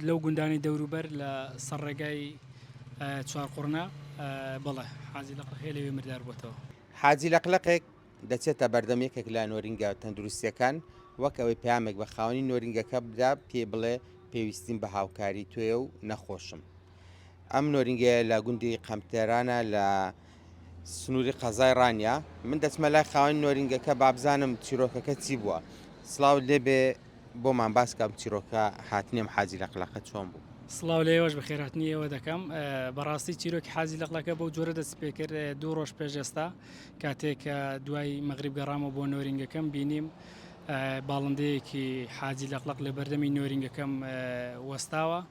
لەو گوندانی دەوروبەر لە سەرڕێگای چوار قوڕنا بەڵێ حاجی لەقلق هەیە لەوێ مردار بووەتەوە. حاجی لەقلقێک دەچێتە بەردەمێکێک لە نۆرینگە تەندروستیەکان وەک ئەوەی پامێک بە خاوەنی نۆرینگەکە بدا پێ بڵێ پێویستیم بە هاوکاری توێ و نەخۆشم. ئەم نۆرینگەیە لە گوندی قەمتێرانە لە سنووری قەزای ڕانیا. من دەچمە لای خاوەنی نۆرینگەکە بابزانم چیرۆکەکە چی بووە. سڵاو لێبێ بۆمان باسکەم چیرۆکە هاتنێم حاجی لەقلقە چۆن بوو. سڵاو لێوەش بە خێراتنیەوە دەکەم. بەڕاستی چیرۆکی حاجی لەقلەکە بەو جۆرە دەست پێ کرد 2 ڕۆژ پێش ئێستا کاتێک دوای مەغریب گەڕامەوە بۆ نۆرینگەکەم بینیم باڵندەیەکی حاجی لەقلق لە بەردەمی نۆرینگەکەم وەستاوە.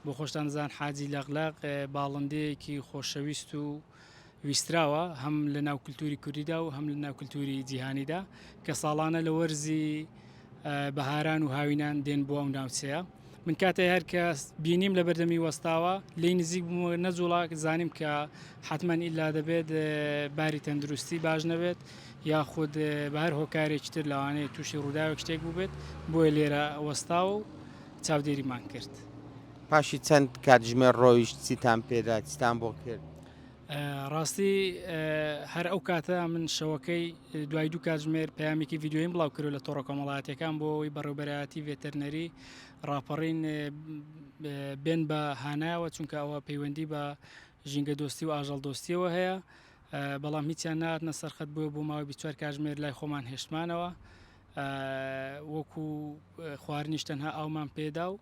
بۆ خۆشتان زان حاجی لەقلق باڵندەیەکی خۆشەویست و ویستراوە هەم لە ناو کولتوری کوردیدا و هەم لە ناو کولتوری جیهانیدا کە ساڵانە لە وەرزی بەهاران و هاوینان دێن بۆ ئەو ناوچەیە. من کاتێ هەر کە بینیم لە بەردەمی وەستاوە لی نزیک نەجوڵا زانیم کە حتمما ئیلا دەبێت باری تەندروستی باش نەبێت یاخود بە هەر هۆکارێکی تر لەوانەیە تووشی ڕووداوێک شتێک بووبێت بۆیە لێرە وەستاوە و چاودێریمان کرد. پاشی چەند کاتژمێر ڕۆیشت چیتان پێدا چیتان بۆ کرد؟ ڕاستی هەر ئەو کاتە من شەوەکەی دوای 2 کاتژمێر پامێکی ڤیددیۆیم بڵاو کرد لە تۆڕە کۆمەڵایەتەکان بۆ ئەوی بەڕێوەبەرایەتی ڤێتەرنەری ڕاپەڕین بێن بە هانایەوە چونکە ئەوە پەیوەندی بە ژینگە دۆستی و ئاژەڵ دۆستیەوە هەیە بەڵام هیچیان نهاتنە سەرخەت بووە بۆ ماوەی 24 کاتژمێر لای خۆمان هێشتمانەوە وەکو خواردنیش تەنها ئاومان پێدا و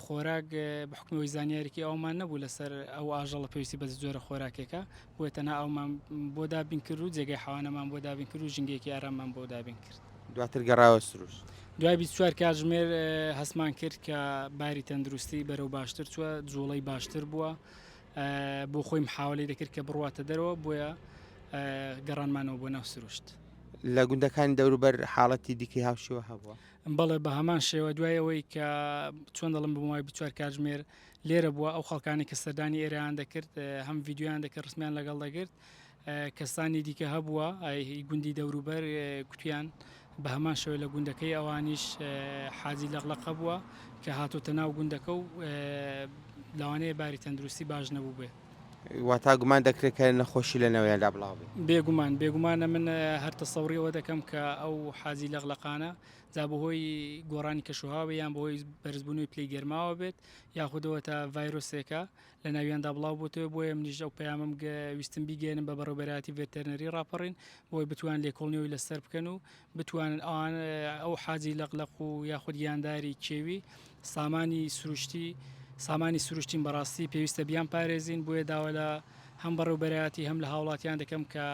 خۆراک بە حکمەوەی زانیارێکی ئەومان نەبوو لەسەر ئەو ئاژەڵە پێویستی بە جۆرە خۆراکێکە بۆیە تەنها ئەومان بۆ دابین کرد و جێگەی حیوانەمان بۆ دابین کرد و ژینگەیەکی ئارامان بۆ دابین کرد. دواتر گەڕاوە سروش. دوای 24 کاتژمێر هەستمان کرد کە باری تەندروستی بەرەو باشتر چووە جوڵەی باشتر بووە بۆ خۆی محاولەی دەکرد کە بڕواتە دەرەوە بۆیە گەڕانمانەوە بۆ ناو سروشت. لە گوندەکانی دەوروبەر حاڵەتی دیکەی هاوشێوە هەبووە؟ بەڵێ بە هەمان شێوە دوای ئەوەی کە چۆن دەڵم بمای 24 کاتژمێر لێرە بووە ئەو خەڵکانی کە سەردانی ئێرەیان دەکرد هەم ڤیددیۆیان دەکرد ڕسمیان لەگەڵ دەگرت کەسانی دیکە هەبووە گوندی دەوروبەر کوتیان بە هەمان شێوە لە گوندەکەی ئەوانیش حاجی لەقلق بووە کە هاتوتە ناو گوندەکە و لەوانەیە باری تەندروستی باش نەبوو بێ. واتا گومان دەکرێت کە نەخۆشی لەنەوەیاندا بڵاو بێت. بێگومانە من هەر تەسەوڕیەوە دەکەم کە ئەو حاجی لەقلقانە جا بەهۆی گۆڕانی کەشوهاوە یان بەهۆی بەرزبوونەوەی پلەی گەرماوە بێت یاخودەوە تا ڤایرۆسێکە لە ناویاندا بڵاو بووتەوە بۆیە منیش ئەو پەیامم ویستم بیگەێنم بە بەڕێوەبەرایەتی ڤێتەرنەری ڕاپەڕین بۆی بتوان لێکۆڵنەوەی لەسەر بکەن و بتوانن ئەوان ئەو حاجی لەقلق و یاخود یانداری کێوی سامانی سروشتین بەڕاستی پێویستە بیان پارێزین بۆیە داوا لە هەم بەڕێوەبەرایەتی هەم لە هاوڵاتیان دەکەم کە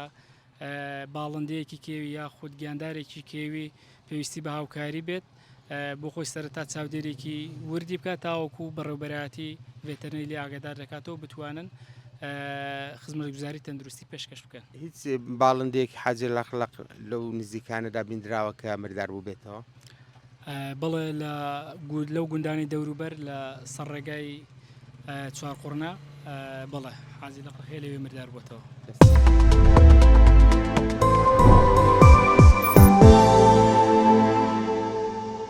باڵندەیەکی کێوی یاخود گیاندارێکی کێوی پێویستی بە هاوکاری بێت بۆ خۆی سەرەتا چاودێرێکی وردی بکات تاوەکو بەڕێوەبەرایەتی ڤێتەرنەری لێ ئاگادار دەکاتەوە بتوانن خزمەتگوزاری تەندروستی پێشکەش بکەن. هیچ باڵندەیەکی حاجی لەقلق لەو نزیکانەدا بیندراوە کە مردار بوو بێتەوە؟ بەڵێ لەو گوندانی دەوروبەر لە سەرڕێگای چوار قوڕنا بەڵێ حاجی لەقلق هەیە لەوێ مردار بووەتەوە.